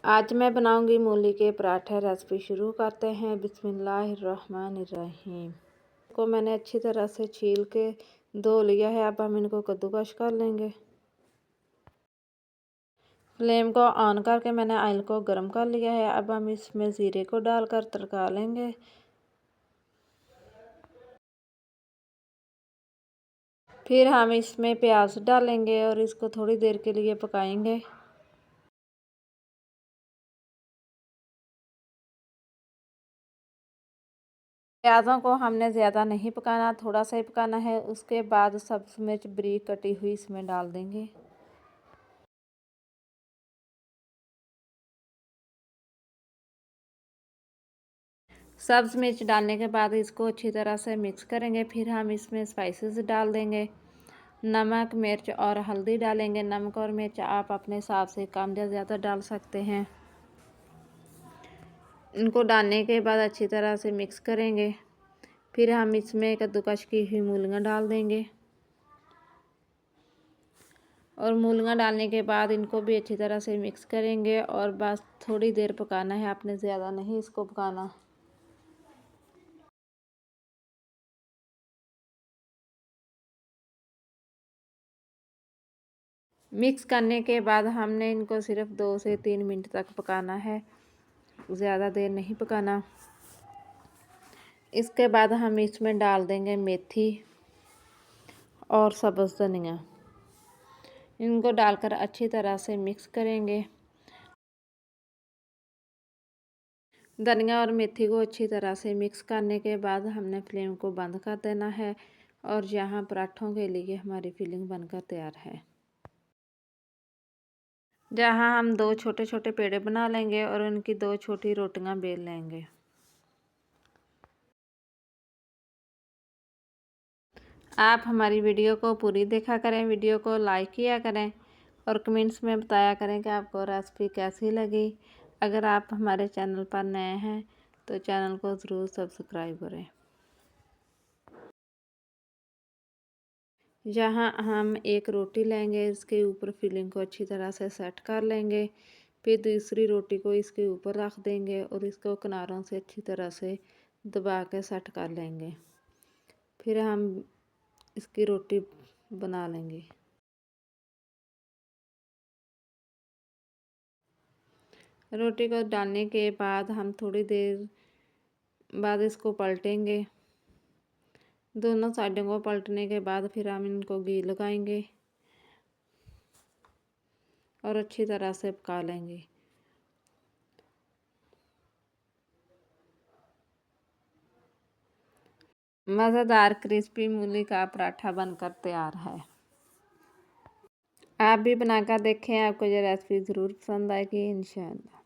आज मैं बनाऊंगी मूली के पराठे। रेसिपी शुरू करते हैं। बिस्मिल्लाहिर्रहमानिर्रहीम। को मैंने अच्छी तरह से छील के धो लिया है। अब हम इनको कद्दूकस कर लेंगे। फ्लेम को ऑन करके मैंने ऑयल को गर्म कर लिया है। अब हम इसमें ज़ीरे को डालकर तड़का लेंगे। फिर हम इसमें प्याज डालेंगे और इसको थोड़ी देर के लिए पकाएंगे। प्याज़ों को हमने ज़्यादा नहीं पकाना, थोड़ा सा ही पकाना है। उसके बाद सब्ज़ मिर्च बारीक कटी हुई इसमें डाल देंगे। सब्ज़ मिर्च डालने के बाद इसको अच्छी तरह से मिक्स करेंगे। फिर हम इसमें स्पाइसेस डाल देंगे। नमक, मिर्च और हल्दी डालेंगे। नमक और मिर्च आप अपने हिसाब से कम या ज़्यादा डाल सकते हैं। इनको डालने के बाद अच्छी तरह से मिक्स करेंगे। फिर हम इसमें कद्दूकस की हुई मूलियाँ डाल देंगे और मूलियाँ डालने के बाद इनको भी अच्छी तरह से मिक्स करेंगे और बस थोड़ी देर पकाना है। आपने ज़्यादा नहीं इसको पकाना। मिक्स करने के बाद हमने इनको सिर्फ 2 से 3 मिनट तक पकाना है, ज़्यादा देर नहीं पकाना। इसके बाद हम इसमें डाल देंगे मेथी और सब्ज़ धनिया। इनको डालकर अच्छी तरह से मिक्स करेंगे। धनिया और मेथी को अच्छी तरह से मिक्स करने के बाद हमने फ्लेम को बंद कर देना है और यहाँ पराठों के लिए हमारी फिलिंग बनकर तैयार है। जहाँ हम 2 छोटे छोटे पेड़े बना लेंगे और उनकी 2 छोटी रोटियां बेल लेंगे। आप हमारी वीडियो को पूरी देखा करें, वीडियो को लाइक किया करें और कमेंट्स में बताया करें कि आपको रेसिपी कैसी लगी। अगर आप हमारे चैनल पर नए हैं तो चैनल को ज़रूर सब्सक्राइब करें। जहाँ हम एक रोटी लेंगे, इसके ऊपर फिलिंग को अच्छी तरह से सेट कर लेंगे। फिर दूसरी रोटी को इसके ऊपर रख देंगे और इसको किनारों से अच्छी तरह से दबा के सेट कर लेंगे। फिर हम इसकी रोटी बना लेंगे। रोटी को डालने के बाद हम थोड़ी देर बाद इसको पलटेंगे। दोनों साइडों को पलटने के बाद फिर हम इनको घी लगाएंगे और अच्छी तरह से पका लेंगे। मज़ेदार क्रिस्पी मूली का पराठा बनकर तैयार है। आप भी बनाकर देखें। आपको ये रेसिपी ज़रूर पसंद आएगी इंशाअल्लाह।